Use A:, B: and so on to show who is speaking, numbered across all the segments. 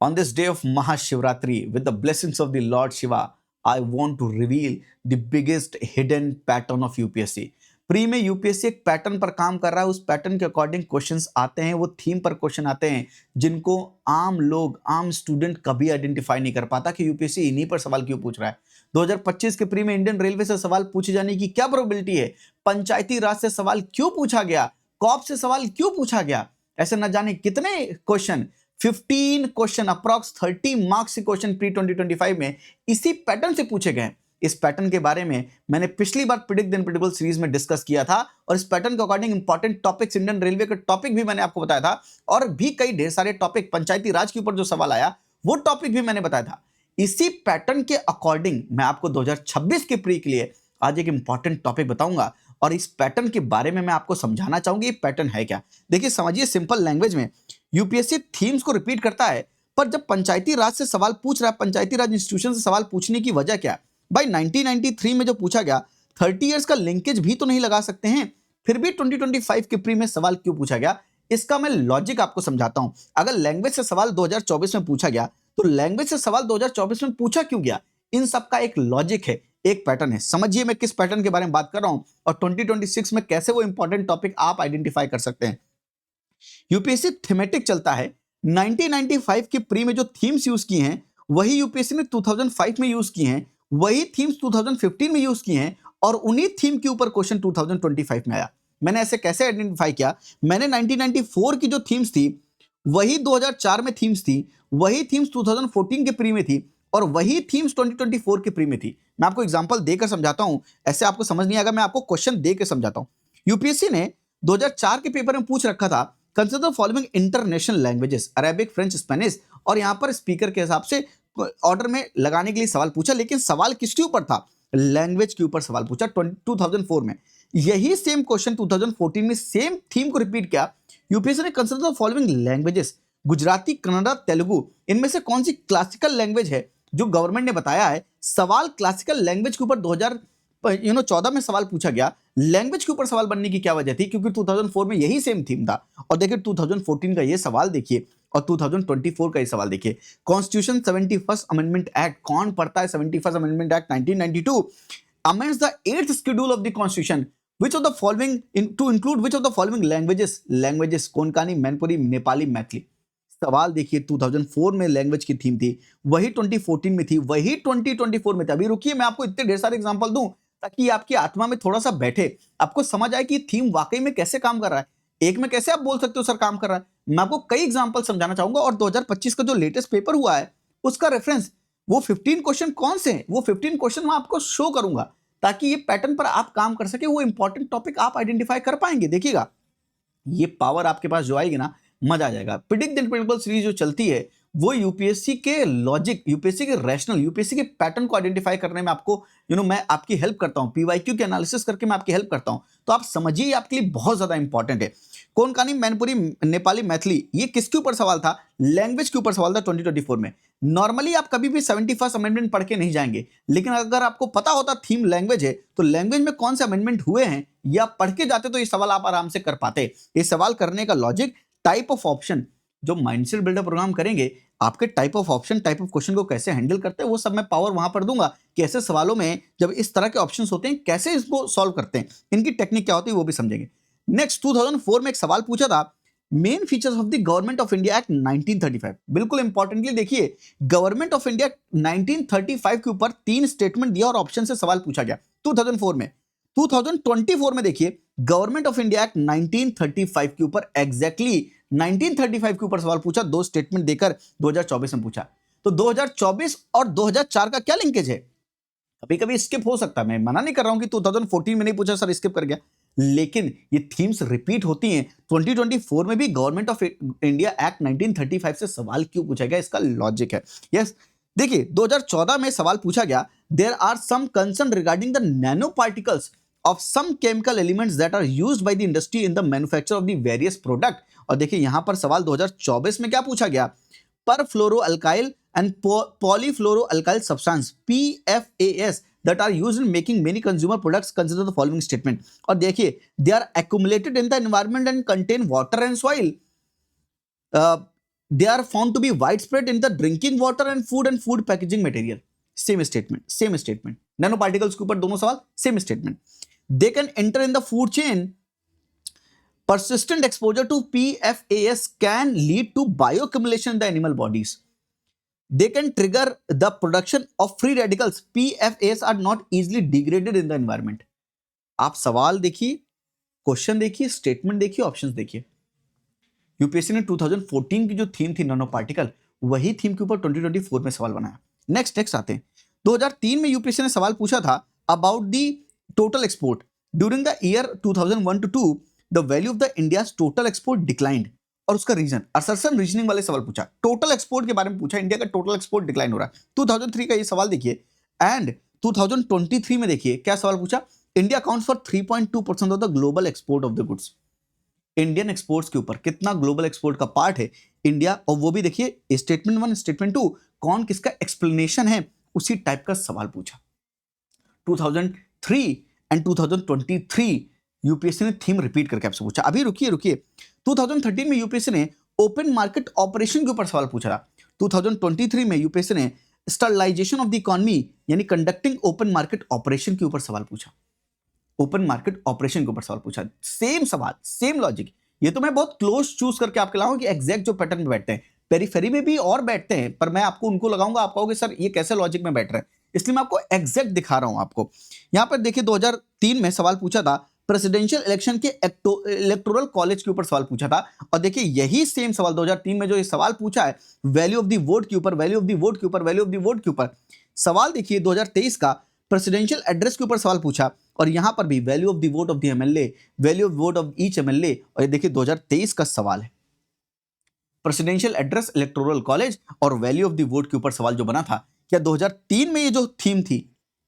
A: On this day of Mahashivratri, with the blessings of the Lord Shiva, I want to reveal the biggest hidden pattern of UPSC. Pre में UPSC एक pattern पर काम कर रहा है, उस pattern के अकॉर्डिंग क्वेश्चंस आते हैं, वो थीम पर क्वेश्चन आते हैं जिनको आम लोग, आम स्टूडेंट कभी आइडेंटिफाई नहीं कर पाता कि यूपीएससी इन्हीं पर सवाल क्यों पूछ रहा है। 2025 के प्री में इंडियन रेलवे से सवाल पूछे जाने की क्या प्रोबेबिलिटी है, पंचायती राज से सवाल क्यों पूछा गया, कॉप से सवाल क्यों पूछा गया, ऐसे न जाने कितने क्वेश्चन, 15 क्वेश्चन, अप्रॉक्स 30 मार्क्स के क्वेश्चन प्री 2025 में इसी पैटर्न से पूछे गए। इस पैटर्न के बारे में मैंने पिछली बार प्रिडिक्ट द इनप्रेडिक्टेबल सीरीज में डिस्कस किया था और इस पैटर्न के according important topics, Indian railway के टॉपिक भी मैंने आपको बताया था और भी कई ढेर सारे टॉपिक, पंचायती राज के ऊपर जो सवाल आया वो टॉपिक भी मैंने बताया था। इसी पैटर्न के अकॉर्डिंग मैं आपको 2026 के प्री के लिए आज एक इंपॉर्टेंट टॉपिक बताऊंगा और इस पैटर्न के बारे में मैं आपको समझाना चाहूंगी। ये पैटर्न है क्या, देखिए समझिए सिंपल लैंग्वेज में। यूपीएससी थीम्स को रिपीट करता है, पर जब पंचायती राज से सवाल पूछ रहा है, पंचायती राज इंस्टीट्यूशन से सवाल पूछने की वजह क्या है भाई? 1993 में जो पूछा गया, 30 इयर्स का लिंकेज भी तो नहीं लगा सकते हैं, फिर भी 2025 के प्री में सवाल क्यों पूछा गया, इसका मैं लॉजिक आपको समझाता हूं। अगर लैंग्वेज से सवाल 2024 में पूछा गया तो लैंग्वेज से सवाल 2024 में पूछा क्यों गया, इन सब का एक लॉजिक है, एक पैटर्न है। समझिए मैं किस पैटर्न के बारे में बात कर रहा हूं और 2026 में कैसे वो इंपॉर्टेंट टॉपिक आप आइडेंटिफाई कर सकते हैं। यूपीएससी थीमेटिक चलता है। 1995 के प्री में जो थीम्स यूज की हैं वही यूपीएससी ने 2005 में यूज की हैं, वही थीम्स 2015 में यूज की हैं और उन्हीं थीम के ऊपर क्वेश्चन 2025 में आया। मैंने ऐसे कैसे आइडेंटिफाई किया? मैंने 1994 की जो थीम्स थी वही 2004 में थीम्स थी, वही थीम्स 2014 के प्री में थी और वही थीम्स 2024 के प्री में थी। मैं आपको एग्जांपल देकर समझाता हूं, ऐसे आपको समझ नहीं आएगा, मैं आपको क्वेश्चन देकर समझाता हूं। यूपीएससी ने 2004 के पेपर में पूछ रखा था, consider following international languages, Arabic, French, Spanish, और यहां पर स्पीकर के हिसाब से ऑर्डर में लगाने के लिए सवाल पूछा, लेकिन सवाल किसके ऊपर था? लैंग्वेज के ऊपर सवाल पूछा 2004 में। यही सेम क्वेश्चन 2014 में सेम थीम को रिपीट किया। यूपीएससी ने consider the following languages, Gujarati, Kannada, Telugu, इनमें से कौन सी क्लासिकल लैंग्वेज है? जो गवर्नमेंट ने बताया है, सवाल क्लासिकल लैंग्वेज के ऊपर 2014 में सवाल पूछा गया। लैंग्वेज के ऊपर सवाल बनने की क्या वजह थी? क्योंकि 2004 में यही सेम थीम था। और देखिए 2014 का ये सवाल देखिए और 2024 का ये सवाल देखिए। कॉन्स्टिट्यूशन 71st अमेंडमेंट एक्ट, कौन पढ़ता है 71st amendment act 1992? amends the 8th schedule of the constitution which of the following to include which of the following languages Konkani, Mainpuri, Nepali, Maithili. सवाल देखिए 2004 में लैंग्वेज की थीम थी, वही 2014 में थी, वही 2024 में थी। अभी रुकिए मैं आपको इतने ढेर सारे एग्जांपल दूं ताकि आपकी आत्मा में थोड़ा सा बैठे, आपको समझ आए कि थीम वाकई में कैसे काम कर रहा है। एक में कैसे आप बोल सकते हो सर काम कर रहा है? मैं आपको कई एग्जांपल समझाना चाहूंगा और 2025 का जो लेटेस्ट पेपर हुआ है उसका रेफरेंस, वो 15 क्वेश्चन कौन से हैं, वो 15 क्वेश्चन मैं आपको शो करूंगा ताकि ये पैटर्न पर आप काम कर सके, वो इंपॉर्टेंट टॉपिक आप आइडेंटिफाई कर पाएंगे। देखिएगा ये पावर आपके पास जो आएगी ना, मजा आ जाएगा। प्रिडिक्ट द इनप्रेडिक्टेबल सीरीज जो चलती है वो यूपीएससी के लॉजिक, यूपीएससी के रैशनल, यूपीएससी के पैटर्न को आइडेंटिफाई करने में आपको मैं आपकी हेल्प करता हूं, पीवाईक्यू के एनालिसिस करके मैं आपकी हेल्प करता हूं। तो आप समझिए आपके लिए बहुत ज्यादा इंपॉर्टेंट है। कोंकणी, मैनपुरी, नेपाली, मैथिली, ये किसके ऊपर सवाल था? लैंग्वेज के ऊपर सवाल था 2024 में। नॉर्मली आप कभी भी 71st अमेंडमेंट पढ़ के नहीं जाएंगे, लेकिन अगर आपको पता होता थीम लैंग्वेज है तो लैंग्वेज में कौन से अमेंडमेंट हुए हैं या पढ़ के जाते तो ये सवाल आप आराम से कर पाते। ये सवाल करने का लॉजिक, टाइप ऑफ ऑप्शन, जो माइंडसेट बिल्डर प्रोग्राम करेंगे, आपके type of option, type of question को कैसे हैंडल करते हैं वो सब मैं पावर वहां पर दूंगा कि ऐसे सवालों में जब इस तरह के ऑप्शंस होते हैं कैसे इसको सॉल्व करते हैं, इनकी टेक्निक क्या होती है वो भी समझेंगे। नेक्स्ट 2004 में एक सवाल पूछा था, main features of the government of India act 1935। बिल्कुल इंपॉर्टेंटली देखिए, गवर्नमेंट ऑफ इंडिया 1935 के ऊपर 3 स्टेटमेंट दिया और ऑप्शन से सवाल पूछा गया 2004 में। 2024 में देखिए गवर्नमेंट ऑफ इंडिया एक्ट 1935 के ऊपर एग्जैक्टली 1935 के ऊपर सवाल पूछा, 2 स्टेटमेंट देकर 2024 में पूछा। तो 2024 और 2004 का क्या लिंकेज है? कभी कभी स्किप हो सकता है, मैं मना नहीं कर रहा हूं कि 2014 में नहीं पूछा सर स्किप कर गया, लेकिन ये थीम्स रिपीट होती हैं। 2024 में भी गवर्नमेंट ऑफ इंडिया एक्ट 1935 से सवाल क्यों पूछा गया, इसका लॉजिक है। यस देखिए 2014 में सवाल पूछा गया, there are some concern regarding the nano particles of some chemical elements that are used by the industry in the manufacture of the various product। और देखिए यहां पर सवाल 2024 में क्या पूछा गया, पर fluoroalkyl and polyfluoroalkyl substances PFAS that are used in making many consumer products, consider the following statement। और देखिए they are accumulated in the environment and contain water and soil। They are found to be wide spread in the drinking water and food packaging material. Same statement. Nano particles के ऊपर दोनों सवाल same statement. They can enter in the food chain. Persistent exposure to PFAS can lead to bioaccumulation in the animal bodies. They can trigger the production of free radicals. PFAS are not easily degraded in the environment. आप सवाल देखिए, question देखिए, statement देखिए, options देखिए। UPSC ने 2014 की जो theme थी नैनो पार्टिकल, वही थीम के ऊपर 2024 में सवाल बनाया। नेक्स्ट आते हैं। 2003 में यूपीएससी ने सवाल पूछा था about the total export during the year 2001 to 2 the value of the India's total export declined, और उसका रीजन। असर्शन रीजनिंग वाले सवाल पूछा, टोटल एक्सपोर्ट के बारे में पूछा, इंडिया का टोटल एक्सपोर्ट डिक्लाइन हो रहा है। 2003 का ये सवाल देखिए एंड 2023 में देखिए क्या सवाल पूछा। India accounts for 3.2% of the global export of the goods. Indian exports के ऊपर कितना ग्लोबल एक्सपोर्ट का पार्ट है इंडिया, और वो भी देखिए स्टेटमेंट 1 स्टेटमेंट 2 कौन किसका एक्सप्लेनेशन है, उसी टाइप का सवाल पूछा। 2003 एंड 2023 यूपीएससी ने थीम रिपीट करके आपसे पूछा। अभी रुकिए 2013 में यूपीएससी ने ओपन मार्केट ऑपरेशन के ऊपर सवाल पूछा था। 2023 में यूपीएससी ने स्टरलाइजेशन ऑफ द इकोनॉमी यानी कंडक्टिंग ओपन मार्केट ऑपरेशन के ऊपर सवाल पूछा। ओपन मार्केट ऑपरेशन के ऊपर सवाल पूछा, सेम सवाल सेम लॉजिक। ये तो मैं बहुत क्लोज चूज करके आपके लाऊं कि एग्जैक्ट जो पैटर्न में बैठते हैं, पेरीफेरी में भी और बैठते हैं, पर मैं आपको उनको लगाऊंगा, आप कहोगे सर ये कैसे लॉजिक में बैठ रहे हैं, इसलिए मैं आपको एग्जैक्ट दिखा रहा हूं। आपको यहां पर देखिए 2003 में सवाल पूछा था प्रेसिडेंशियल इलेक्शन के इलेक्टोरल कॉलेज के ऊपर सवाल पूछा था, और देखिए यही सेम सवाल 2003 में जो ये सवाल पूछा है वैल्यू ऑफ द वोट के ऊपर, सवाल देखिए 2023 का प्रेसिडेंशियल एड्रेस के ऊपर सवाल पूछा, और यहां पर भी value of the vote of the MLA, value of vote of each MLA, और ये देखिए 2023 का सवाल है प्रेसिडेंशियल एड्रेस इलेक्टोरल कॉलेज और वैल्यू ऑफ द वोट के ऊपर सवाल जो बना था। क्या 2003 में ये जो थीम थी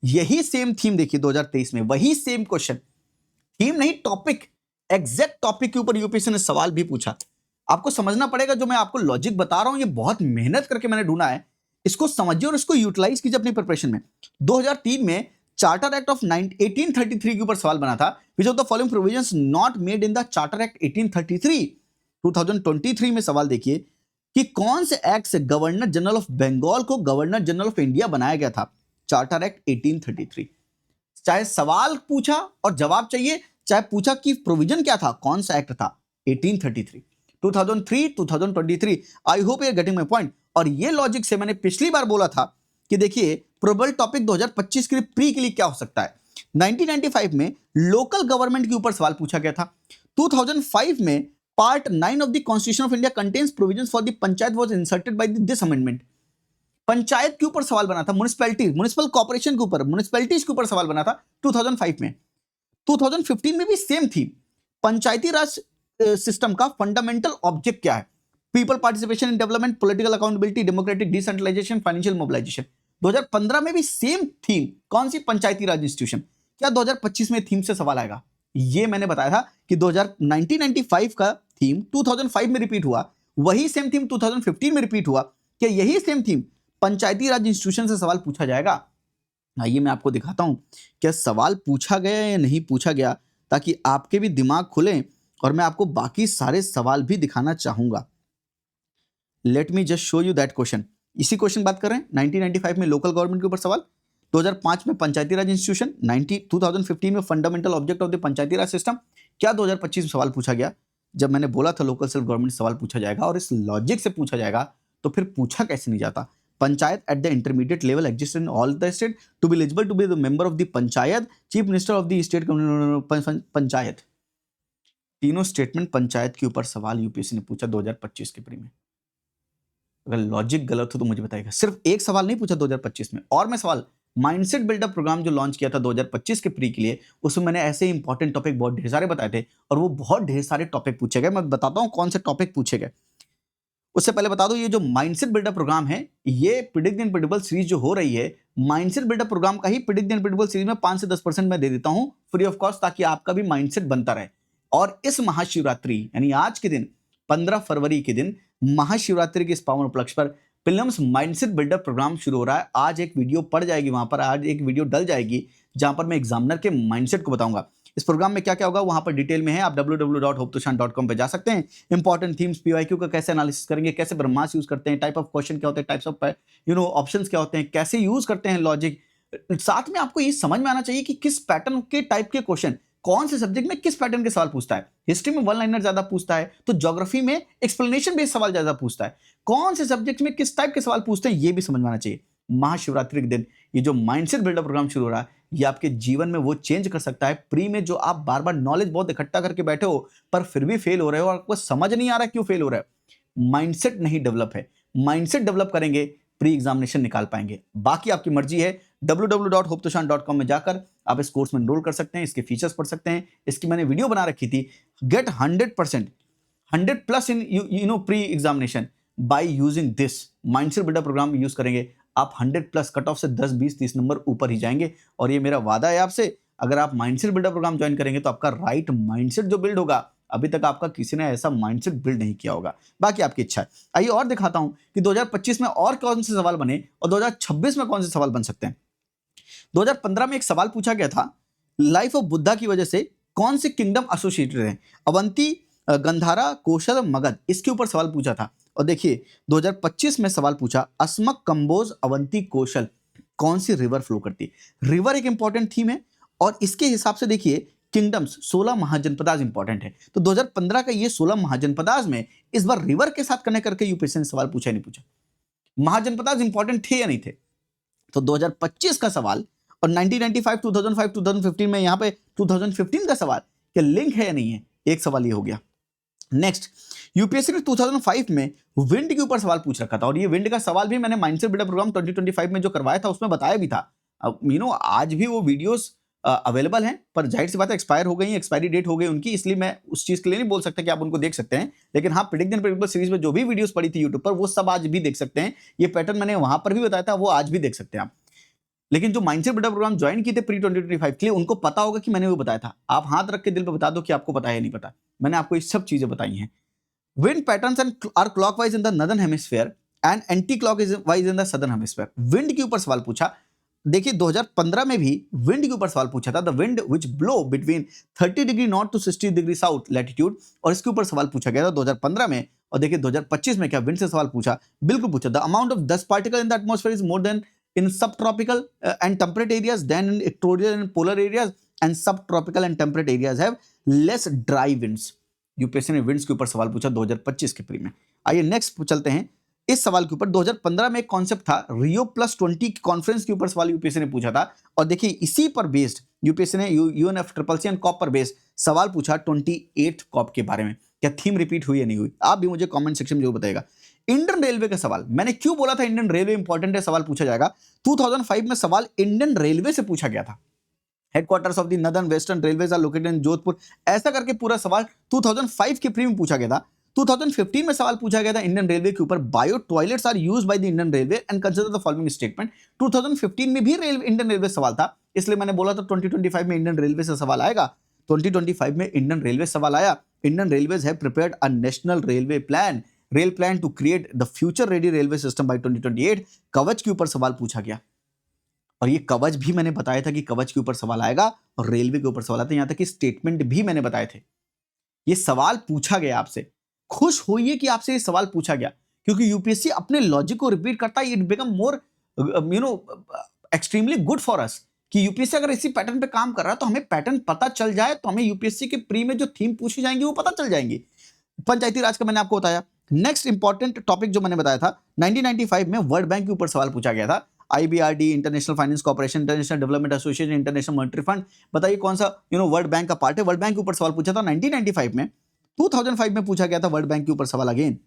A: यही सेम थीम देखिए 2023 में वही सेम क्वेश्चन, थीम नहीं टॉपिक, एग्जैक्ट टॉपिक के ऊपर यूपीएससी ने सवाल भी पूछा। आपको समझना पड़ेगा, जो मैं आपको लॉजिक बता रहा हूं ये बहुत मेहनत करके मैंने ढूंढा है, इसको समझिए और इसको यूटिलाइज कीजिए अपनी प्रिपरेशन में। 2003 में चार्टर एक्ट ऑफ 1833 के ऊपर सवाल बना था, which of the following provisions not made in the charter act 1833। 2023 में सवाल देखिए कि कौन से एक्ट से गवर्नर जनरल ऑफ बंगाल को गवर्नर जनरल ऑफ इंडिया बनाया गया था, चार्टर एक्ट 1833। चाहे सवाल पूछा और जवाब चाहिए, चाहे पूछा कि प्रोविजन क्या था, कौन सा एक्ट था, 1833। 2003 2023, I hope you are getting my point. और ये लॉजिक से मैंने पिछली बार बोला था कि देखिए प्रोबेबल टॉपिक 2025 के लिए प्री के लिए क्या हो सकता है। 1995 में लोकल गवर्नमेंट के ऊपर सवाल पूछा गया था। 2005 में part 9 of the constitution of India contains provisions for the panchayat was inserted by this amendment. Panchayat के ऊपर सवाल बना था, म्युनिसिपल कॉर्पोरेशन के ऊपर, म्युनिसिपैलिटीज के ऊपर सवाल बना था 2005 में। 2015 में भी सेम थी, पंचायती राज सिस्टम का फंडामेंटल ऑब्जेक्ट क्या है, people participation in development, political accountability, democratic decentralisation, financial mobilisation. 2015 में भी सेम थीम, कौन सी, पंचायती राज इंस्टीट्यूशन। क्या 2025 में थीम से सवाल आएगा? ये मैंने बताया था कि 1995 का थीम 2005 में रिपीट हुआ, वही सेम थीम 2015 में रिपीट हुआ। क्या यही सेम थीम पंचायती राज इंस्टीट्यूशन से सवाल पूछा जाएगा? आइए मैं आपको दिखाता हूं क्या सवाल पूछा गया या नहीं पूछा गया, ताकि आपके भी दिमाग खुले और मैं आपको बाकी सारे सवाल भी दिखाना चाहूंगा। Let me just show you that question. इसी क्वेश्चन बात कर रहे हैं। 1995 में लोकल गवर्नमेंट के ऊपर सवाल, 2005 में पंचायती राज इंस्टीट्यूशन, 2015 में fundamental object of the Panchayati Raj system. क्या 2025 में सवाल पूछा गया? जब मैंने बोला था लोकल सेल्फ गवर्नमेंट सवाल पूछा जाएगा और इस लॉजिक से पूछा जाएगा, तो फिर पूछा कैसे नहीं जाता? Panchayat at the intermediate level exist in all the state to be eligible to be the member of the panchayat, chief minister of the state panchayat. तीनों स्टेटमेंट पंचायत के ऊपर सवाल यूपीएससी ने पूछा 2025 के प्री में। अगर लॉजिक गलत हो तो मुझे बताइएगा। सिर्फ एक सवाल नहीं पूछा 2025 में, और मैं सवाल माइंडसेट बिल्डअप प्रोग्राम जो लॉन्च किया था 2025 के प्री के लिए, उसमें मैंने ऐसे इंपॉर्टेंट टॉपिक बहुत ढेर सारे बताए थे और वो बहुत ढेर सारे टॉपिक पूछे गए। मैं बताता हूं कौन से टॉपिक पूछे गए। उससे पहले बता दो, ये जो माइंडसेट बिल्डअप प्रोग्राम है, ये प्रिडिक्ट द अनप्रेडिक्टेबल सीरीज जो हो रही है, माइंडसेट बिल्डअप प्रोग्राम का ही प्रिडिक्ट द अनप्रेडिक्टेबल सीरीज में 5 से 10% मैं दे देता हूं फ्री ऑफ कॉस्ट, ताकि आपका भी माइंडसेट बनता रहे। और इस महाशिवरात्रि यानी आज के दिन 15 फरवरी के दिन महाशिवरात्रि के इस पावन उपलक्ष्य पर प्रीलिम्स माइंडसेट बिल्डअप प्रोग्राम शुरू हो रहा है। आज एक वीडियो पड़ जाएगी, वहां पर आज एक वीडियो डल जाएगी जहां पर मैं एग्जामिनर के माइंडसेट को बताऊंगा। इस प्रोग्राम में क्या क्या होगा वहां पर डिटेल में है, आप www.hoptoshan.com पे जा सकते हैं। इंपॉर्टेंट थीम्स, पीवाईक्यू का कैसे एनालिसिस करेंगे, कैसे ब्रह्मास यूज करते हैं, टाइप ऑफ क्वेश्चन क्या होते हैं, टाइप्स ऑफ ऑप्शंस क्या होते हैं, कैसे यूज करते हैं लॉजिक। साथ में आपको ये समझ में आना चाहिए कि किस पैटर्न के टाइप के क्वेश्चन कौन से सब्जेक्ट में किस पैटर्न के सवाल पूछता है। हिस्ट्री में वन लाइनर ज्यादा पूछता है, तो ज्योग्राफी में एक्सप्लेनेशन बेस्ड सवाल ज्यादा पूछता है। कौन से सब्जेक्ट में किस टाइप के सवाल पूछते हैं ये भी समझ में आना चाहिए। महाशिवरात्रि के दिन ये जो माइंडसेट बिल्डअप प्रोग्राम शुरू हो रहा है, ये आपके जीवन में वो चेंज कर सकता है। प्री में जो आप बार बार नॉलेज बहुत इकट्ठा करके बैठे हो पर फिर भी फेल हो रहे हो और आपको समझ नहीं आ रहा क्यों फेल हो रहा है, माइंडसेट नहीं डेवलप है। माइंडसेट डेवलप करेंगे, प्री एग्जामिनेशन निकाल पाएंगे। बाकी आपकी मर्जी है, www.hoptoshan.com में जाकर आप इस कोर्स में एनरोल कर सकते हैं, इसके फीचर्स पढ़ सकते हैं। इसकी मैंने वीडियो बना रखी थी, get 100%, 100+ in pre examination by using this mindset buildup programme use करेंगे, आप 100+ कट ऑफ से 10, 20, 30 नंबर ऊपर ही जाएंगे। और ये मेरा वादा है आपसे, अगर आप माइंडसेट बिल्डअप प्रोग्राम ज्वाइन करेंगे तो आपका राइट माइंडसेट जो बिल्ड होगा, अभी तक आपका किसी ने ऐसा माइंडसेट बिल्ड नहीं किया होगा। बाकी आपकी इच्छा है। आइए और दिखाता हूं कि 2025 में और कौन से सवाल बने और 2026 में कौन से सवाल बन सकते हैं। 2015 में एक सवाल पूछा गया था, लाइफ ऑफ बुद्धा की वजह से कौन से किंगडम एसोसिएटेड हैं? अवंती, गंधारा, कौशल, मगध, इसके ऊपर सवाल पूछा था। और देखिए 2025 में सवाल पूछा, अस्मक, कंबोज, अवंती, कौशल कौन सी रिवर फ्लो करती है? रिवर एक इंपॉर्टेंट थीम है और इसके हिसाब से देखिए किंगडम्स 16 महाजनपदाज इंपॉर्टेंट है। तो 2015 का ये 16 महाजनपदाज में इस बार रिवर के साथ कनेक्ट करके यूपीएससी ने सवाल पूछा नहीं पूछा। महाजनपदाज इंपॉर्टेंट थे या नहीं थे? तो 2025 का सवाल और 1995, 2005, 2015 में यहां पे 2015 का सवाल क्या लिंक है या नहीं है? एक सवाल ये हो गया। नेक्स्ट, यूपीएससी ने 2005 में विंड के ऊपर सवाल पूछ रखा था और ये विंड का सवाल भी मैंने माइंडसेट बिल्डअप प्रोग्राम 2025 में जो करवाया था उसमें बताया भी था। अब आज भी वो वीडियोस अवेलेबल हैं, पर जाहिर सी बात है एक्सपायर हो गई, एक्सपायरी डेट हो गई उनकी, इसलिए मैं उस चीज के लिए नहीं बोल सकता कि आप उनको देख सकते हैं। लेकिन हाँ, प्रेडिक्ट एंड प्रेडिक्टेबल सीरीज में जो भी वीडियोस पड़ी थी यूट्यूब पर वो सब आज भी देख सकते हैं। ये पैटर्न मैंने वहां पर भी बताया था, वो आज भी देख सकते हैं आप। लेकिन जो माइंडसेट बिल्डअप प्रोग्राम ज्वाइन किए थे प्री 2025 के लिए, उनको पता होगा कि मैंने वो बताया था। आप हाथ रख के दिल पे बता दो कि आपको पता है या नहीं पता। मैंने आपको ये सब चीजें बताई हैं। Wind patterns are clockwise in the northern hemisphere and anti clockwise in the southern hemisphere. Wind के ऊपर सवाल पूछा। देखिए 2015 में भी विंड के ऊपर सवाल पूछा था, the wind which blow between 30 degree north to 60 degree south latitude, और इसके ऊपर सवाल पूछा गया था 2015 में। और देखिए 2025 में क्या विंड से सवाल पूछा? बिल्कुल पूछा। The amount of dust particle in the atmosphere is more than in subtropical and temperate areas than in equatorial and polar areas, and subtropical and temperate areas have less dry winds। UPSC ने winds के ऊपर सवाल पूछा 2025 के pre में। आइए next चलते हैं। इस सवाल के ऊपर 2015 में एक कॉन्सेप्ट था, Rio+20 कॉन्फ्रेंस के ऊपर सवाल यूपीएससी ने पूछा था। और देखिए इसी पर बेस्ड यूपीएससी ने UNFCCC एंड कॉप पर बेस्ड सवाल पूछा 28 कॉप के बारे में। क्या थीम रिपीट हुई या नहीं हुई? आप भी मुझे कमेंट सेक्शन में जरूर बताइएगा। इंडियन रेलवे का सवाल, मैंने क्यों बोला था इंडियन रेलवे इंपॉर्टेंट है, सवाल पूछा जाएगा। 2005 में सवाल इंडियन रेलवे से पूछा गया था। Headquarters of the northern western railways are located in Jodhpur, ऐसा करके पूरा सवाल 2005 के प्री में पूछा गया था। 2015 में सवाल पूछा गया था इंडियन रेलवे के ऊपर, bio toilets are used by the Indian railway and consider the following statement. 2015 में भी इंडियन रेलवे सवाल था, इसलिए मैंने बोला था 2025 में इंडियन रेलवे से सवाल आएगा। 2025 में इंडियन रेलवे सवाल आया। Indian railways have prepared a national railway plan, rail plan to create the future ready railway system by 2028। Kavach के ऊपर सवाल पूछा गया और ये कवच भी मैंने बताया था कि कवच के ऊपर सवाल आएगा और रेलवे के ऊपर सवाल आता है। यहां तक कि स्टेटमेंट भी मैंने बताए थे। ये सवाल पूछा गया आपसे, खुश होइए कि आपसे ये सवाल पूछा गया, क्योंकि यूपीएससी अपने लॉजिक को रिपीट करता है। It become more extremely good for us कि यूपीएससी अगर इसी पैटर्न पे काम कर रहा है तो हमें पैटर्न पता चल जाए, तो हमें यूपीएससी के प्री में जो थीम पूछी जाएंगी वो पता चल जाएंगी। पंचायती राज का मैंने आपको बताया। नेक्स्ट इंपॉर्टेंट टॉपिक जो मैंने बताया था, 1995 में वर्ल्ड बैंक के ऊपर सवाल पूछा गया था। IBRD, international finance corporation, international development association, international monetary fund, बताइए कौन सा वर्ल्ड बैंक का पार्ट है। वर्ल्ड बैंक के ऊपर सवाल पूछा था 1995 में। 2005 में पूछा गया था वर्ल्ड बैंक के ऊपर सवाल अगेन।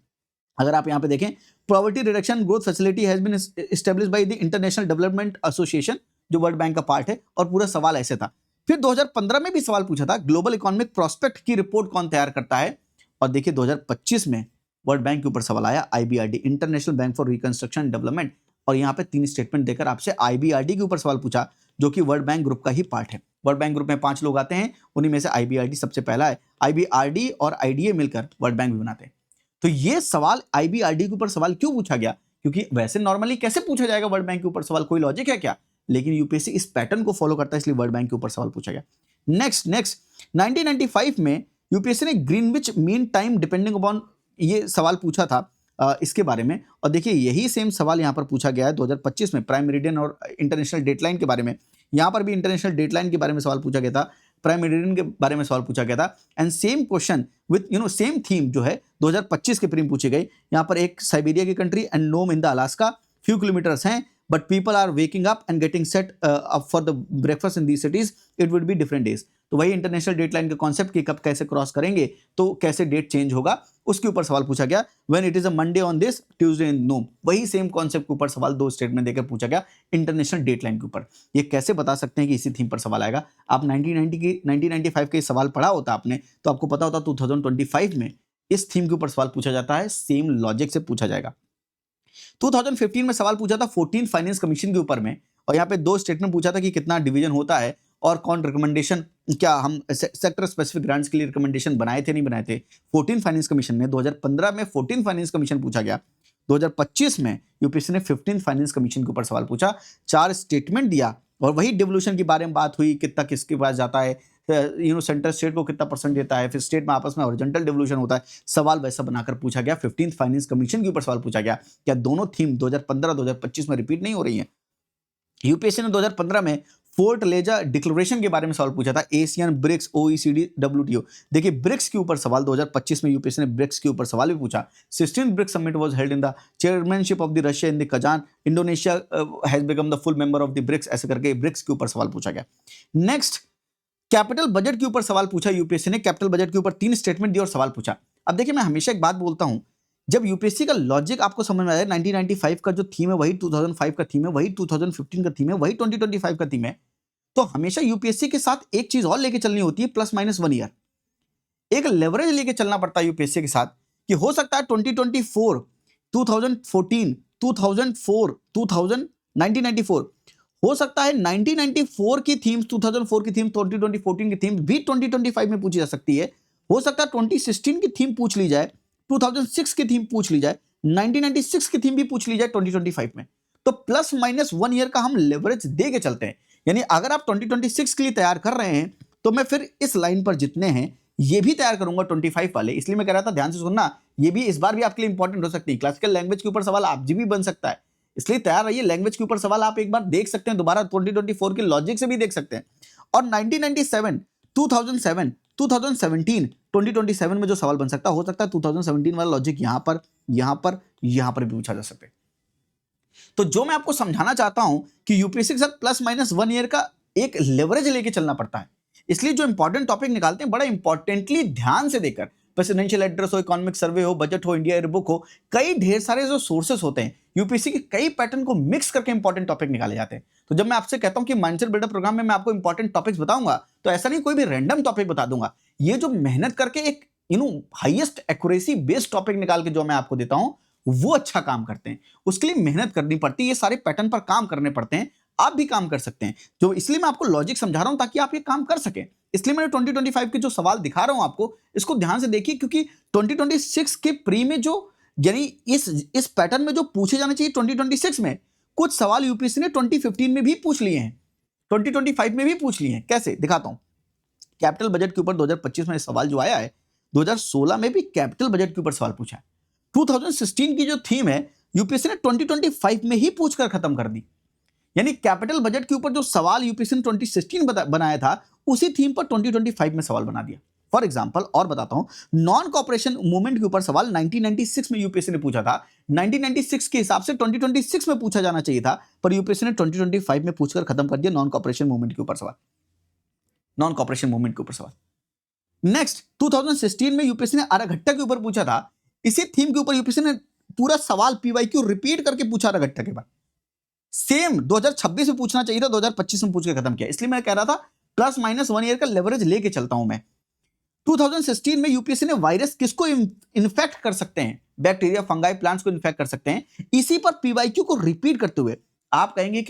A: अगर आप यहां पे देखें, poverty reduction growth facility has been established by the international development association, जो वर्ल्ड बैंक का पार्ट है, और पूरा सवाल ऐसे था। फिर 2015 में भी सवाल पूछा था, ग्लोबल इकोनॉमिक प्रोस्पेक्ट की रिपोर्ट कौन तैयार करता है। और देखिए 2025 में वर्ल्ड बैंक के ऊपर सवाल आया, IBRD, international bank for reconstruction and development, और यहां पे 3 स्टेटमेंट देकर आपसे IBRD के ऊपर सवाल पूछा, जो कि वर्ल्ड बैंक ग्रुप का ही पार्ट है। वर्ल्ड बैंक ग्रुप में 5 लोग आते हैं, उन्हीं में से IBRD सबसे पहला है। IBRD और IDA मिलकर वर्ल्ड बैंक भी बनाते हैं। तो ये सवाल IBRD के ऊपर सवाल क्यों पूछा गया? क्योंकि वैसे नॉर्मली कैसे पूछा जाएगा वर्ल्ड बैंक के ऊपर सवाल, कोई लॉजिक है क्या? लेकिन यूपीएससी इस पैटर्न को फॉलो करता है, इसलिए वर्ल्ड बैंक के ऊपर सवाल पूछा गया। नेक्स्ट 1995 में यूपीएससी ने Greenwich mean time depending upon ये सवाल पूछा था इसके बारे में, और देखिए यही सेम सवाल यहाँ पर पूछा गया है 2025 में प्राइम मेरिडियन और इंटरनेशनल डेटलाइन के बारे में। यहाँ पर भी इंटरनेशनल डेटलाइन के बारे में सवाल पूछा गया था, प्राइम मेरिडियन के बारे में सवाल पूछा गया था, and same question with same theme जो है 2025 के प्रीम पूछी गई। यहाँ पर एक साइबेरिया की country and Nome in the Alaska, few kilometres हैं, but people are waking up and getting set up for the breakfast in these cities, it would be different days. तो वही इंटरनेशनल डेटलाइन के concept की कब कैसे cross करेंगे, तो कैसे डेट चेंज होगा, उसके ऊपर सवाल पूछा गया। When it is a Monday on this, Tuesday in no, वही सेम कॉन्सेप्ट के ऊपर सवाल दो स्टेटमेंट देकर पूछा गया इंटरनेशनल डेटलाइन के ऊपर। ये कैसे बता सकते हैं कि इसी थीम पर सवाल आएगा? आप 1995 के सवाल पढ़ा होता आपने, तो आपको पता होता 2025 में इस थीम के ऊपर सवाल पूछा जाता है, सेम लॉजिक से पूछा जाएगा। 2015 में सवाल पूछा था 14 फाइनेंस कमीशन के ऊपर में, और यहाँ पे दो स्टेटमेंट पूछा था कि कितना डिवीजन होता है और कौन रिकमेंडेशन, क्या हम सेक्टर स्पेसिफिक ग्रांट्स के लिए रिकमेंडेशन बनाए थे नहीं बनाए थे। 14 फाइनेंस कमीशन में 2015 में 14 फाइनेंस कमीशन पूछा गया, 2025 में यूपीएससी ने 15 फाइनेंस कमीशन के ऊपर सवाल पूछा, 4 स्टेटमेंट दिया, और वही डिवोल्यूशन के बारे में बात हुई, कितना किसके पास जाता है, सेंटर स्टेट को कितना परसेंट देता है, फिर स्टेट में आपस में हॉरिजॉन्टल डिवोल्यूशन होता है, सवाल वैसा बनाकर पूछा गया। 15 फाइनेंस कमीशन के ऊपर सवाल पूछा गया। क्या दोनों थीम 2015-2025 में रिपीट नहीं हो रही है? यूपीएससी ने 2015 में फोर्ट लेजा डिक्लेरेशन के बारे में सवाल पूछा था, एशियन, ब्रिक्स, ओईसीडी, डब्ल्यूटीओ। देखिए ब्रिक्स के ऊपर सवाल 2025 में यूपीएससी ने ब्रिक्स के ऊपर सवाल भी पूछा। 16th BRICS summit was held in the chairmanship of the Russia in the Kazan, Indonesia has become the full member of the BRICS, ऐसे करके ब्रिक्स के ऊपर सवाल पूछा गया। नेक्स्ट कैपिटल बजट के ऊपर सवाल पूछा यूपीएससी ने, कैपिटल बजट के ऊपर 3 स्टेटमेंट दिए और सवाल पूछा। अब देखिए मैं हमेशा एक बात बोलता हूं, जब यूपीएससी का लॉजिक आपको समझ में आया, 1995 का जो थीम है वही 2005 का थीम है, वही 2015 का थीम है, वही 2025 का थीम है, तो हमेशा यूपीएससी के साथ एक चीज और लेके चलनी होती है, +-1 ईयर। एक लेवरेज लेके चलना पड़ता है यूपीएससी के साथ, कि हो सकता है 2024, 2014, 2004, 2000, 1994, हो सकता है 1994 की थीम्स, 2004 की थीम, 2014 की थीम भी 2025 में पूछी जा सकती है। हो सकता है 2016 की थीम पूछ ली जाए, 2006 की थीम पूछ ली जाए, 1996 की थीम भी पूछ ली जाए 2025 में। तो +-1 ईयर का हम लेवरेज दे के चलते हैं। यानी अगर आप 2026 के लिए तैयार कर रहे हैं, तो मैं फिर इस लाइन पर जितने हैं ये भी तैयार करूंगा 25 वाले। इसलिए मैं कह रहा था ध्यान से सुनना, ये भी इस बार भी आपके लिए इंपॉर्टेंट हो सकती है। क्लासिकल लैंग्वेज के ऊपर सवाल आप जी भी बन सकता है, इसलिए तैयार रहिए। लैंग्वेज के ऊपर सवाल आप एक बार देख सकते हैं, दोबारा 2024 के लॉजिक से भी देख सकते हैं। और 1997, 2007, 2017, 2027 में जो सवाल बन सकता हो सकता है 2017 वाला लॉजिक यहां पर, यहां पर, यहां पर भी पूछा जा सकता है। तो जो मैं आपको समझाना चाहता हूं कि यूपीएससी के साथ +-1 ईयर का एक लेवरेज लेके चलना पड़ता है। इसलिए जो इंपॉर्टेंट टॉपिक निकालते हैं बड़ा इंपॉर्टेंटली ध्यान से देकर, प्रेसिडेंशियल एड्रेस हो, इकोनॉमिक सर्वे हो, बजट हो, इंडिया ईयरबुक हो, कई ढेर सारे जो सोर्सेस होते हैं, यूपीएससी के कई पैटर्न को मिक्स करके इंपॉर्टेंट टॉपिक निकाले जाते हैं। तो जब मैं आपसे कहता हूं कि माइंडसेट बिल्डर प्रोग्राम में मैं आपको इंपॉर्टेंट टॉपिक्स बताऊंगा, तो ऐसा नहीं कोई भी रैंडम टॉपिक बता दूंगा। ये जो मेहनत करके एक हाईएस्ट एक्यूरेसी बेस्ड टॉपिक निकाल के जो मैं आपको देता हूं, वो अच्छा काम करते हैं। उसके लिए मेहनत करनी पड़ती है, ये सारे पैटर्न पर काम करने पड़ते हैं। आप भी काम कर सकते हैं, जो इसलिए मैं आपको लॉजिक समझा रहा हूं ताकि आप ये काम कर सकें। इसलिए मैंने 2025 के जो सवाल दिखा रहा हूं आपको, इसको ध्यान से देखिए, क्योंकि 2026 के प्री में जो, यानी इस पैटर्न में जो पूछे जाने चाहिए 2026 में, कुछ सवाल यूपीएससी ने 2015 में भी पूछ लिए हैं, 2025 में भी पूछ लिए हैं। कैसे दिखाता हूं। कैपिटल बजट के ऊपर 2025 में सवाल जो आया है, 2016 में भी कैपिटल बजट के ऊपर सवाल पूछा है। 2016 की जो थीम है यूपीएससी ने 2025 में ही पूछकर खत्म कर दी। यानी कैपिटल बजट के ऊपर जो सवाल यूपीएससी ने 2016 बनाया था, उसी थीम पर 2025 में सवाल बना दिया। फॉर एग्जांपल और बताता हूं, नॉन कॉपरेशन मूवमेंट के ऊपर सवाल 1996 में यूपीएससी ने पूछा था। 1996 के हिसाब से 2026 में पूछा जाना चाहिए था, पर यूपीएससी ने 2025 में पूछकर खत्म कर दिया नॉन कॉपरेशन मूवमेंट के ऊपर सवाल। नॉन कॉपरेशन मूवमेंट के ऊपर सवाल। नेक्स्ट 2016 में यूपीएससी ने आराघट्टा के ऊपर पूछा था। इसी थीम के ऊपर यूपीएससी ने पूरा सवाल पीवाईक्यू रिपीट करके पूछा आराघट्टा के बाद। सेम 2026 में पूछना चाहिए था, 2025 में पूछ के खत्म किया। इसलिए मैं कह रहा था +-1 ईयर का लेवरेज लेके चलता हूं मैं। 2016 में यूपीएससी ने वायरस किसको इन्फेक्ट कर सकते हैं, बैक्टीरिया, फंगाई, प्लांट्स को इन्फेक्ट कर सकते हैं। इसी पर पीवाईक्यू को रिपीट करते हुए आप कहेंगे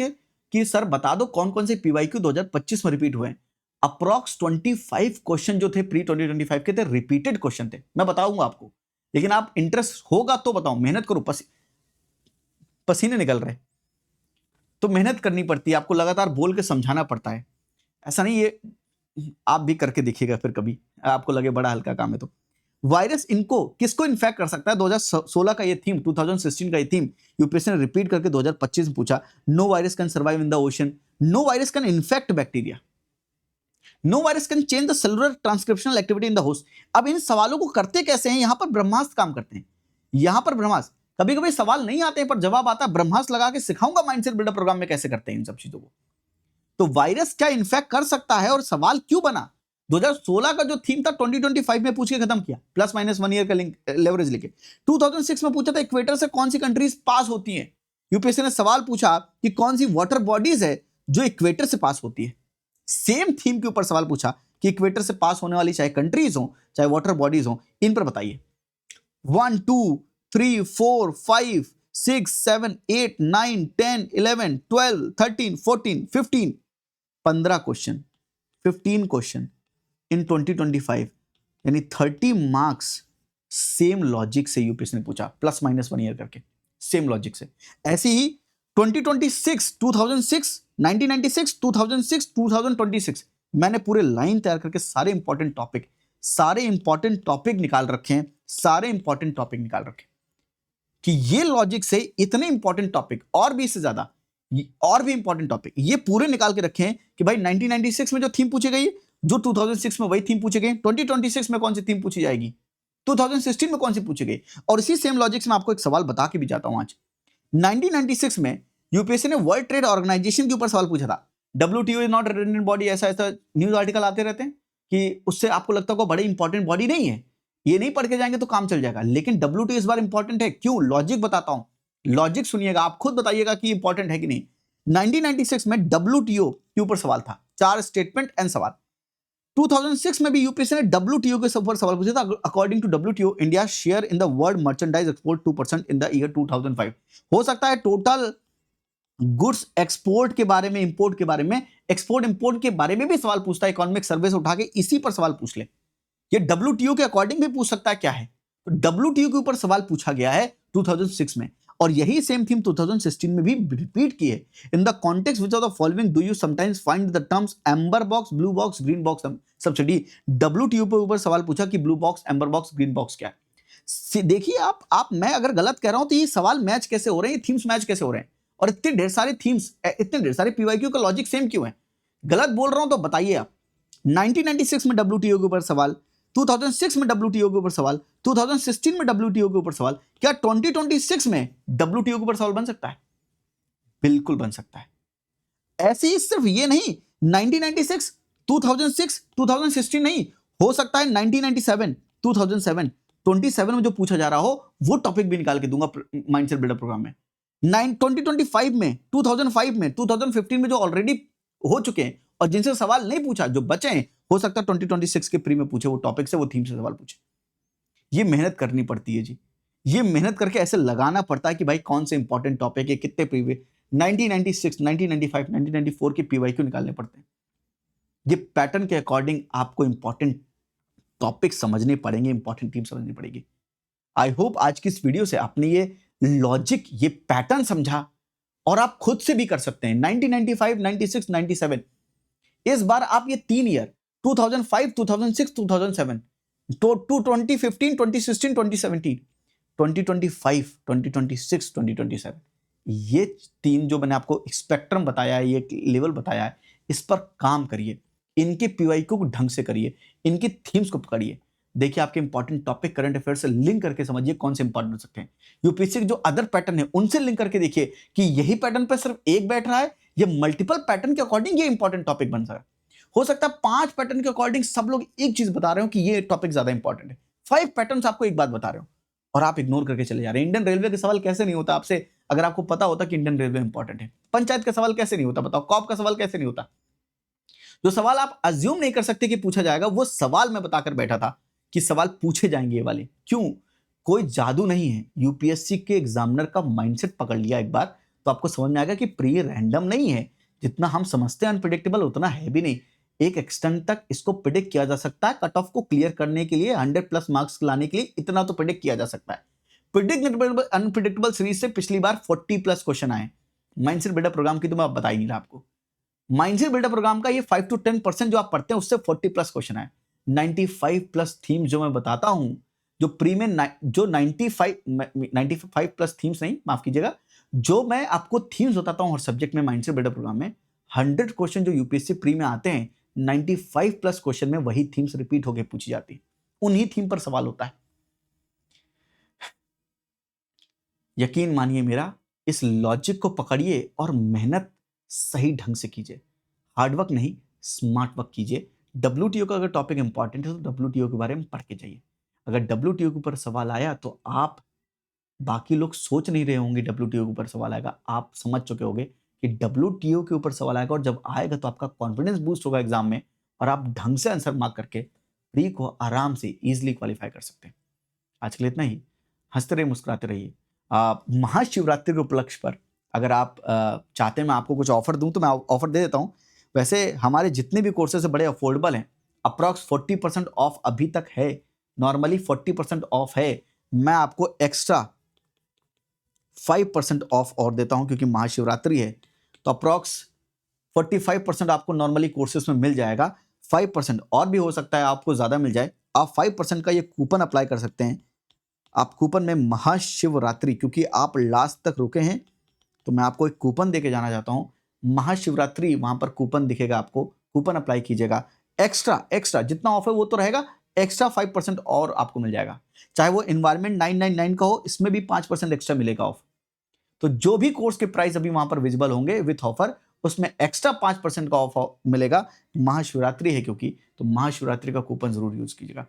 A: कि सर बता दो कौन कौन से पीवाईक्यू 2025 में रिपीट हुए हैं। अप्रॉक्स 25 क्वेश्चन जो थे प्री 2025 के थे, रिपीटेड क्वेश्चन थे। मैं बताऊंगा आपको, लेकिन आप इंटरेस्ट होगा तो बताऊं। मेहनत करो, पसीने निकल रहे, तो मेहनत करनी पड़ती है, आपको लगातार बोल के समझाना पड़ता है। ऐसा नहीं ये आप भी करके देखिएगा फिर कभी, आपको लगे बड़ा हल्का काम है तो। वायरस इनको किसको इन्फेक्ट कर सकता है? 2016 का ये थीम, 2016 का ये थीम यूपीएससी ने रिपीट करके 2025 में पूछा। No virus can survive in the ocean, no virus can infect bacteria, no virus can change the cellular transcriptional activity in the host. अब इन सवालों को करते कैसे हैं? यहां पर ब्रह्मास्त्र काम करते हैं, यहां पर ब्रह्मास्त्र। कभी कभी सवाल नहीं आते हैं पर जवाब आता है, ब्रह्मास्त्र लगा के सिखाऊंगा माइंडसेट बिल्डर प्रोग्राम में कैसे करते हैं इन सब चीजों को। तो वायरस क्या इन्फेक्ट कर सकता है और सवाल क्यों बना? 2016 का जो थीम था 2025 में पूछ के खत्म किया, प्लस माइनस 1 ईयर का लिंक लेवरेज लेके। 2006 में पूछा था इक्वेटर से कौन सी कंट्रीज पास होती हैं। यूपीएससी ने सवाल पूछा कि कौन सी वाटर बॉडीज है जो इक्वेटर से पास होती है। सेम थीम के ऊपर सवाल पूछा कि इक्वेटर से पास होने वाली चाहे कंट्रीज हो चाहे वाटर बॉडीज हो, इन पर बताइए। 1 2 3 4 5 6 7 8 9 10 11 12 13 14 15 15 क्वेश्चन, 15 क्वेश्चन इन 2025, यानी 30 मार्क्स सेम लॉजिक से यूपीएससी ने पूछा, प्लस माइनस 1 ईयर करके, सेम लॉजिक से। ऐसे ही 2026, 2006, 1996, 2006, 2026 मैंने पूरे लाइन तैयार करके सारे इंपॉर्टेंट टॉपिक निकाल रखे हैं, सारे इंपॉर्टेंट टॉपिक निकाल रखे कि ये लॉजिक से इतने इंपॉर्टेंट टॉपिक और भी इससे ज्यादा और भी इंपॉर्टेंट टॉपिक ये पूरे निकाल के रखे हैं कि भाई 1996 में जो थीम पूछी गई, जो 2006 में वही थीम पूछी गई, 2026 में कौन सी थीम पूछी जाएगी, 2016 में कौन सी पूछी गई। और इसी सेम लॉजिक से मैं आपको एक सवाल बता के भी जाता हूं आज। 1996 में यूपीएससी ने वर्ल्ड ट्रेड ऑर्गेनाइजेशन के ऊपर सवाल पूछा था। WTO is not a redundant body, ऐसा ऐसा न्यूज आर्टिकल आते रहते हैं कि उससे आपको लगता होगा बड़ी इंपॉर्टेंट बॉडी नहीं है, ये नहीं पढ़ के जाएंगे तो काम चल जाएगा। लेकिन WTO इस बार इंपॉर्टेंट है। क्यों? लॉजिक बताता हूं, लॉजिक सुनिएगा, आप खुद बताइएगा कि इंपॉर्टेंट है कि नहीं। 1996 में WTO के ऊपर सवाल था, 4 स्टेटमेंट एंड सवाल। 2006 में भी यूपीएससी ने WTO के ऊपर सवाल पूछा था। According to WTO India share in the world merchandise export 2% in the year 2005। हो सकता है टोटल गुड्स एक्सपोर्ट के बारे में, इंपोर्ट के बारे में, एक्सपोर्ट इंपोर्ट के बारे में भी सवाल पूछता है, इकोनॉमिक सर्वे से उठा के इसी पर सवाल पूछ ले। ये WTO के अकॉर्डिंग भी पूछ सकता है क्या है। तो WTO के ऊपर सवाल पूछा गया है 2006 में, और यही सेम थीम 2016 में भी रिपीट की है। In the context which of the following do you sometimes find the terms amber box, blue box, green box subsidy. WTO के ऊपर सवाल पूछा कि blue box, amber box, green box क्या है। देखिए आप मैं अगर गलत कह रहा हूं तो ये सवाल मैच कैसे हो रहे हैं, थीम्स मैच कैसे हो रहे हैं, और इतने ढेर सारे थीम्स, इतने ढेर सारे पीवाईक्यू का लॉजिक सेम क्यों है? गलत बोल रहा हूं तो बताइए आप। 1996 में WTO के ऊपर सवाल, 2006 में WTO के ऊपर सवाल, 2016 में WTO के ऊपर सवाल, क्या 2026 में WTO के ऊपर सवाल बन सकता है? बिल्कुल बन सकता है। ऐसे ही सिर्फ ये नहीं, 1996, 2006, 2016 नहीं, हो सकता है 1997, 2007, 27 में जो पूछा जा रहा हो वो टॉपिक भी निकाल के दूंगा माइंडसेट बिल्डर प्रोग्राम में। 2025 में, 2005 में, 2015 में जो ऑलरेडी हो चुके हैं और जिनसे सवाल नहीं पूछा, जो बचे हैं, हो सकता है 2026 के प्री में पूछे वो टॉपिक से, वो थीम से सवाल पूछे। ये मेहनत करनी पड़ती है जी, ये मेहनत करके ऐसे लगाना पड़ता है कि भाई कौन से इंपॉर्टेंट टॉपिक है, कितने प्रीवियस 1996, 1995, 1994 के पीवाईक्यू निकालने पड़ते हैं। ये पैटर्न के अकॉर्डिंग आपको इंपॉर्टेंट टॉपिक समझने पड़ेंगे, इंपॉर्टेंट थीम समझनी पड़ेगी। आई होप आज की इस वीडियो से आपने ये लॉजिक, ये पैटर्न समझा और आप खुद से भी कर सकते हैं। 1995, 96, 97 इस बार आप ये 3 ईयर 2005, 2006, 2007 तो 2015, 2016, 2017, 2025, 2026, 2027 ये 3 जो मैंने आपको स्पेक्ट्रम बताया है, ये लेवल बताया है, इस पर काम करिए, इनके पीवाईक्यू को ढंग से करिए, इनकी थीम्स को पकड़िए। देखिए आपके इंपॉर्टेंट टॉपिक करंट अफेयर से लिंक करके समझिए कौन से इंपॉर्टेंट हो सकते हैं। यूपीएससी के जो अदर पैटर्न है उनसे लिंक करके देखिए कि यही पैटर्न पर सिर्फ एक बैठ रहा है, ये मल्टीपल पैटर्न के अकॉर्डिंग ये इंपॉर्टेंट टॉपिक बन सकता है। हो सकता है 5 पैटर्न के अकॉर्डिंग सब लोग एक चीज बता रहे हो कि ये टॉपिक ज्यादा इंपॉर्टेंट है, 5 पैटर्न आपको एक बात बता रहे हो और आप इग्नोर करके चले जा रहे हैं। इंडियन रेलवे का सवाल कैसे नहीं होता आपसे, अगर आपको पता होता कि इंडियन रेलवे इंपॉर्टेंट है। पंचायत का सवाल कैसे नहीं होता बताओ, कॉप का सवाल कैसे नहीं होता। जो सवाल आप अज्यूम नहीं कर सकते कि पूछा जाएगा, वो सवाल मैं बताकर बैठा था कि सवाल पूछे जाएंगे ये वाले। क्यों? कोई जादू नहीं है, यूपीएससी के एग्जामिनर का माइंडसेट पकड़ लिया एक बार तो आपको समझ में आएगा कि प्री रैंडम नहीं है। जितना हम समझते हैं अनप्रेडिक्टेबल उतना है भी नहीं। एक एक्सटेंट तक इसको प्रिडिक्ट किया जा सकता है, कट ऑफ को क्लियर करने के लिए 100+ मार्क्स लाने के लिए इतना तो प्रिडिक्ट किया जा सकता है। प्रिडिक्टेबल अनप्रिडिक्टेबल सीरीज से पिछली बार 40+ क्वेश्चन आए। माइंडसेट बिल्डर प्रोग्राम की तो मैं बता ही नहीं रहा आपको। माइंडसेट बिल्डर प्रोग्राम का ये 5 to 10% जो आप पढ़ते हैं उससे 40+ क्वेश्चन है। 95+ थीम जो मैं बताता हूं, जो प्री में जो 95+ थीम्स नहीं, माफ कीजिएगा, जो मैं आपको थीम्स बताता हूं हर सब्जेक्ट में माइंडसेट बिल्डर प्रोग्राम में, 100 क्वेश्चन जो यूपीएससी प्री में आते हैं, 95+ क्वेश्चन में वही थीम्स रिपीट होकर पूछी जाती है, उन्हीं थीम पर सवाल होता है। यकीन मानिए मेरा, इस लॉजिक को पकड़िए और मेहनत सही ढंग से कीजिए। हार्डवर्क नहीं, स्मार्ट वर्क कीजिए। WTO का अगर टॉपिक इंपॉर्टेंट है तो WTO के बारे में पढ़ के जाइए। अगर WTO के ऊपर सवाल आया तो आप, बाकी लोग सोच नहीं रहे होंगे WTO के ऊपर सवाल आएगा, आप समझ चुके होंगे कि WTO के ऊपर सवाल आएगा, और जब आएगा तो आपका कॉन्फिडेंस बूस्ट होगा एग्जाम में, और आप ढंग से आंसर मार्क करके प्री को आराम से इजीली क्वालिफाई कर सकते हैं। आज के लिए इतना ही। हंसते रहिए, मुस्कुराते रहिए। महाशिवरात्रि के उपलक्ष्य पर अगर आप चाहते हैं मैं आपको कुछ ऑफर दूं तो मैं ऑफर दे देता हूं। वैसे हमारे जितने भी कोर्सेज बड़े अफोर्डेबल हैं, अप्रॉक्स 40% ऑफ अभी तक है, नॉर्मली 40% ऑफ है। मैं आपको एक्स्ट्रा 5% ऑफ और देता हूं क्योंकि महाशिवरात्रि है, तो अप्रॉक्स 45% आपको नॉर्मली कोर्सेज में मिल जाएगा। 5% और भी हो सकता है आपको ज्यादा मिल जाए। आप 5% का ये कूपन अप्लाई कर सकते हैं। आप कूपन में महाशिवरात्रि, क्योंकि आप लास्ट तक रुके हैं तो मैं आपको एक कूपन देके जाना चाहता हूं, महाशिवरात्रि, वहां पर कूपन दिखेगा आपको, कूपन अप्लाई कीजिएगा। एक्स्ट्रा जितना ऑफ है वो तो रहेगा, एक्स्ट्रा 5% और आपको मिल जाएगा। चाहे वो एनवायरमेंट 999 का हो, इसमें भी 5% एक्स्ट्रा मिलेगा ऑफ। तो जो भी कोर्स के प्राइस अभी वहां पर विजिबल होंगे विथ ऑफर, उसमें एक्स्ट्रा 5% का ऑफ मिलेगा। महाशिवरात्रि है क्योंकि, तो महाशिवरात्रि का कूपन जरूर यूज कीजिएगा,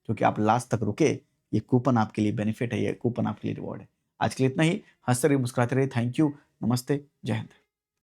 A: क्योंकि आप लास्ट तक रुके। ये कूपन आपके लिए बेनिफिट है, ये कूपन आपके लिए रिवॉर्ड है। आज के लिए इतना ही। हंसते रहिए, मुस्कुराते रहिए। थैंक यू, नमस्ते, जय हिंद।